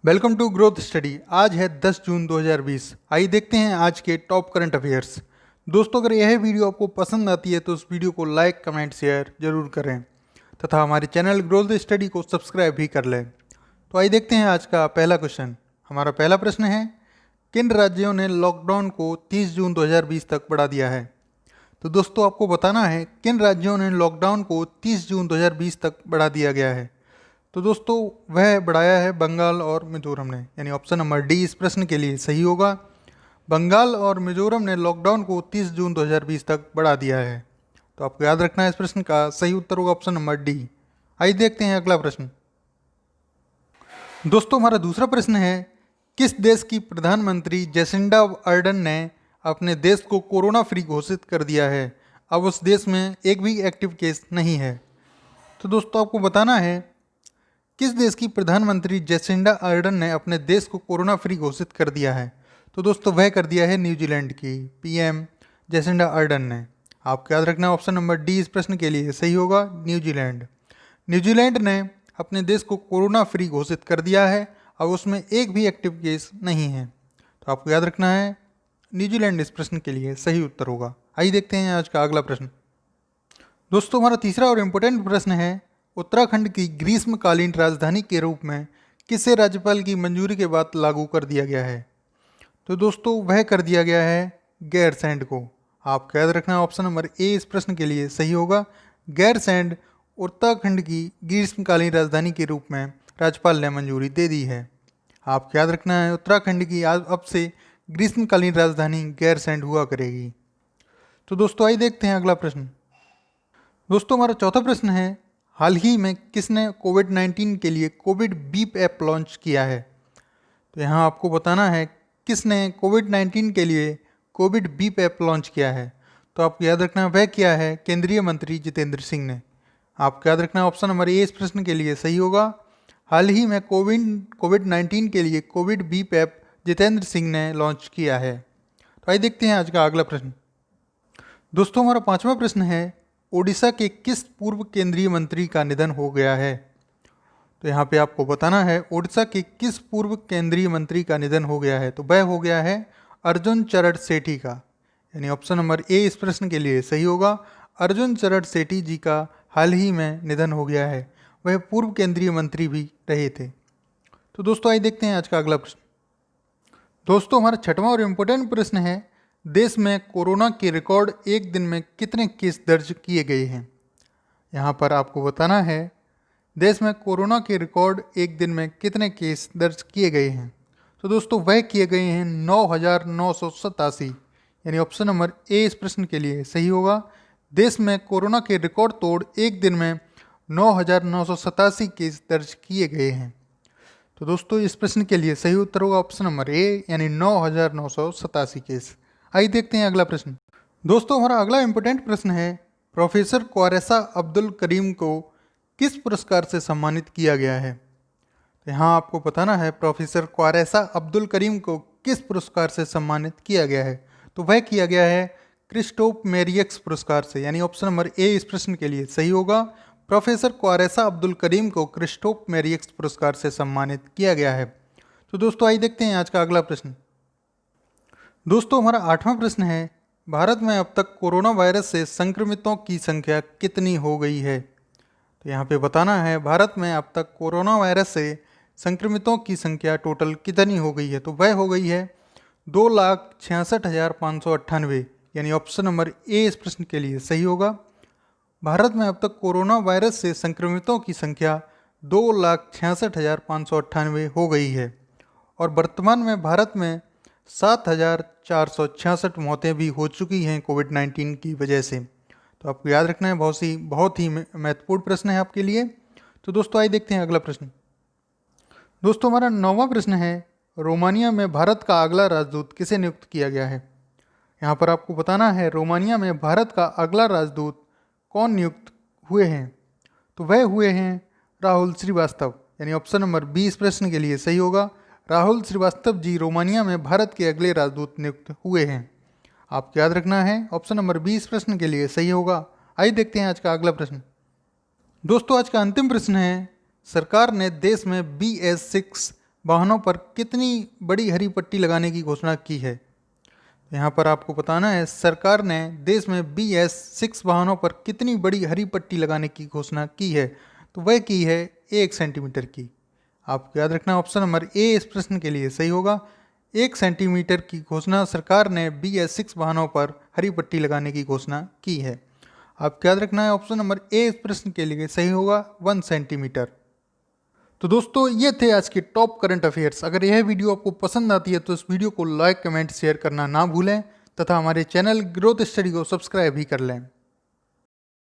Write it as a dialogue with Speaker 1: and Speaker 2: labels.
Speaker 1: Welcome to growth study. आज है 10 जून 2020। आइए देखते हैं आज के टॉप करंट अफेयर्स। दोस्तों, अगर यह वीडियो आपको पसंद आती है तो उस वीडियो को लाइक कमेंट शेयर जरूर करें तथा हमारे चैनल ग्रोथ स्टडी को सब्सक्राइब भी कर लें। तो आइए देखते हैं आज का पहला क्वेश्चन। हमारा पहला प्रश्न है, किन राज्यों ने लॉकडाउन को 30 जून 2020 तक बढ़ा दिया है? तो दोस्तों, आपको बताना है किन राज्यों ने लॉकडाउन को 30 जून 2020 तक बढ़ा दिया गया है। तो दोस्तों, वह बढ़ाया है बंगाल और मिजोरम ने, यानी ऑप्शन नंबर डी इस प्रश्न के लिए सही होगा। बंगाल और मिजोरम ने लॉकडाउन को 30 जून 2020 तक बढ़ा दिया है। तो आपको याद रखना है, इस प्रश्न का सही उत्तर होगा ऑप्शन नंबर डी। आइए देखते हैं अगला प्रश्न। दोस्तों, हमारा दूसरा प्रश्न है, किस देश की प्रधानमंत्री जेसिंडा अर्डन ने अपने देश को कोरोना फ्री घोषित कर दिया है? अब उस देश में एक भी एक्टिव केस नहीं है। तो दोस्तों, आपको बताना है किस देश की प्रधानमंत्री जेसिंडा अर्डन ने अपने देश को कोरोना फ्री घोषित कर दिया है? तो दोस्तों, वह कर दिया है न्यूजीलैंड की पीएम जेसिंडा अर्डन ने। आपको याद रखना ऑप्शन नंबर डी इस प्रश्न के लिए सही होगा, न्यूजीलैंड। न्यूजीलैंड ने अपने देश को कोरोना फ्री घोषित कर दिया है, अब उसमें एक भी एक्टिव केस नहीं है। तो आपको याद रखना है न्यूजीलैंड इस प्रश्न के लिए सही उत्तर होगा। आइए देखते हैं आज का अगला प्रश्न। दोस्तों, हमारा तीसरा और इम्पोर्टेंट प्रश्न है, उत्तराखंड की ग्रीष्मकालीन राजधानी के रूप में किसे राज्यपाल की मंजूरी के बाद लागू कर दिया गया है? तो दोस्तों, वह कर दिया गया है गैरसैंण को। आप याद रखना ऑप्शन नंबर ए इस प्रश्न के लिए सही होगा। गैरसैंण उत्तराखंड की ग्रीष्मकालीन राजधानी के रूप में राज्यपाल ने मंजूरी दे दी है। आप याद रखना है उत्तराखंड की अब से ग्रीष्मकालीन राजधानी गैरसैंण हुआ करेगी। तो दोस्तों, आइए देखते हैं अगला प्रश्न। दोस्तों, हमारा चौथा प्रश्न है, हाल ही में किसने कोविड-19 के लिए कोविड बीप ऐप लॉन्च किया है? तो यहाँ आपको बताना है किसने कोविड-19 के लिए कोविड बीप ऐप लॉन्च किया है। तो आपको याद रखना वह किया है केंद्रीय मंत्री जितेंद्र सिंह ने। आपको याद रखना ऑप्शन नंबर ए इस प्रश्न के लिए सही होगा। हाल ही में कोविड-19 के लिए Covid beep app Jitendra Singh ने लॉन्च किया है। तो आइए देखते हैं आज का अगला प्रश्न। दोस्तों, हमारा पांचवा प्रश्न है, ओडिशा के किस पूर्व केंद्रीय मंत्री का निधन हो गया है? तो यहाँ पे आपको बताना है ओडिशा के किस पूर्व केंद्रीय मंत्री का निधन हो गया है। तो वह हो गया है अर्जुन चरण सेठी का, यानी ऑप्शन नंबर ए इस प्रश्न के लिए सही होगा। अर्जुन चरण सेठी जी का हाल ही में निधन हो गया है। वह पूर्व केंद्रीय मंत्री भी रहे थे। तो दोस्तों, आइए देखते हैं आज का अगला प्रश्न। दोस्तों, हमारा छठवां और इम्पोर्टेंट प्रश्न है, देश में कोरोना के रिकॉर्ड एक दिन में कितने केस दर्ज किए गए हैं? यहाँ पर आपको बताना है देश में कोरोना के रिकॉर्ड एक दिन में कितने केस दर्ज किए गए हैं। तो दोस्तों, वह किए गए हैं 9,987, यानी ऑप्शन नंबर ए इस प्रश्न के लिए सही होगा। देश में कोरोना के रिकॉर्ड तोड़ एक दिन में 9,987 केस दर्ज किए गए हैं। तो दोस्तों, इस प्रश्न के लिए सही उत्तर होगा ऑप्शन नंबर ए, यानी 9,987 केस। आइए देखते हैं अगला प्रश्न। दोस्तों, हमारा अगला इंपॉर्टेंट प्रश्न है, प्रोफेसर क्वारेसा अब्दुल करीम को किस पुरस्कार से सम्मानित किया गया है? तो यहाँ आपको बताना है प्रोफेसर क्वारेसा अब्दुल करीम को किस पुरस्कार से सम्मानित किया गया है। तो वह किया गया है क्रिस्टोफ मेरियक्स पुरस्कार से, यानी ऑप्शन नंबर ए इस प्रश्न के लिए सही होगा। प्रोफेसर क्वारेसा अब्दुल करीम को क्रिस्टोफ मेरियक्स पुरस्कार से सम्मानित किया गया है। तो दोस्तों, आइए देखते हैं आज का अगला प्रश्न। दोस्तों, हमारा आठवां प्रश्न है, भारत में अब तक कोरोना वायरस से संक्रमितों की संख्या कितनी हो गई है? तो यहाँ पे बताना है भारत में अब तक कोरोना वायरस से संक्रमितों की संख्या टोटल कितनी हो गई है। तो वह हो गई है 2,66,598, यानी ऑप्शन नंबर ए इस प्रश्न के लिए सही होगा। भारत में अब तक कोरोना वायरस से संक्रमितों की संख्या 2,66,598 हो गई है और वर्तमान में भारत में 7,466 मौतें भी हो चुकी हैं कोविड-19 की वजह से। तो आपको याद रखना है, बहुत ही महत्वपूर्ण प्रश्न है आपके लिए। तो दोस्तों, आइए देखते हैं अगला प्रश्न। दोस्तों, हमारा नौवां प्रश्न है, रोमानिया में भारत का अगला राजदूत किसे नियुक्त किया गया है? यहाँ पर आपको बताना है रोमानिया में भारत का अगला राजदूत कौन नियुक्त हुए हैं। तो वह हुए हैं राहुल श्रीवास्तव, यानी ऑप्शन नंबर बी इस प्रश्न के लिए सही होगा। राहुल श्रीवास्तव जी रोमानिया में भारत के अगले राजदूत नियुक्त हुए हैं। आपको याद रखना है ऑप्शन नंबर बी इस प्रश्न के लिए सही होगा। आइए देखते हैं आज का अगला प्रश्न। दोस्तों, आज का अंतिम प्रश्न है, सरकार ने देश में BS6 वाहनों पर कितनी बड़ी हरी पट्टी लगाने की घोषणा की है? यहाँ पर आपको बताना है सरकार ने देश में BS6 वाहनों पर कितनी बड़ी हरी पट्टी लगाने की घोषणा की है। तो वह की है 1 सेंटीमीटर की। आपको याद रखना ऑप्शन नंबर ए इस प्रश्न के लिए सही होगा। 1 सेंटीमीटर की घोषणा सरकार ने BS6 वाहनों पर हरी पट्टी लगाने की घोषणा की है। आपको याद रखना है ऑप्शन नंबर ए इस प्रश्न के लिए सही होगा 1 सेंटीमीटर। तो दोस्तों ये थे आज के टॉप करंट अफेयर्स। अगर यह वीडियो आपको पसंद आती है तो इस वीडियो को लाइक कमेंट शेयर करना ना भूलें तथा हमारे चैनल ग्रोथ स्टडी को सब्सक्राइब भी कर लें।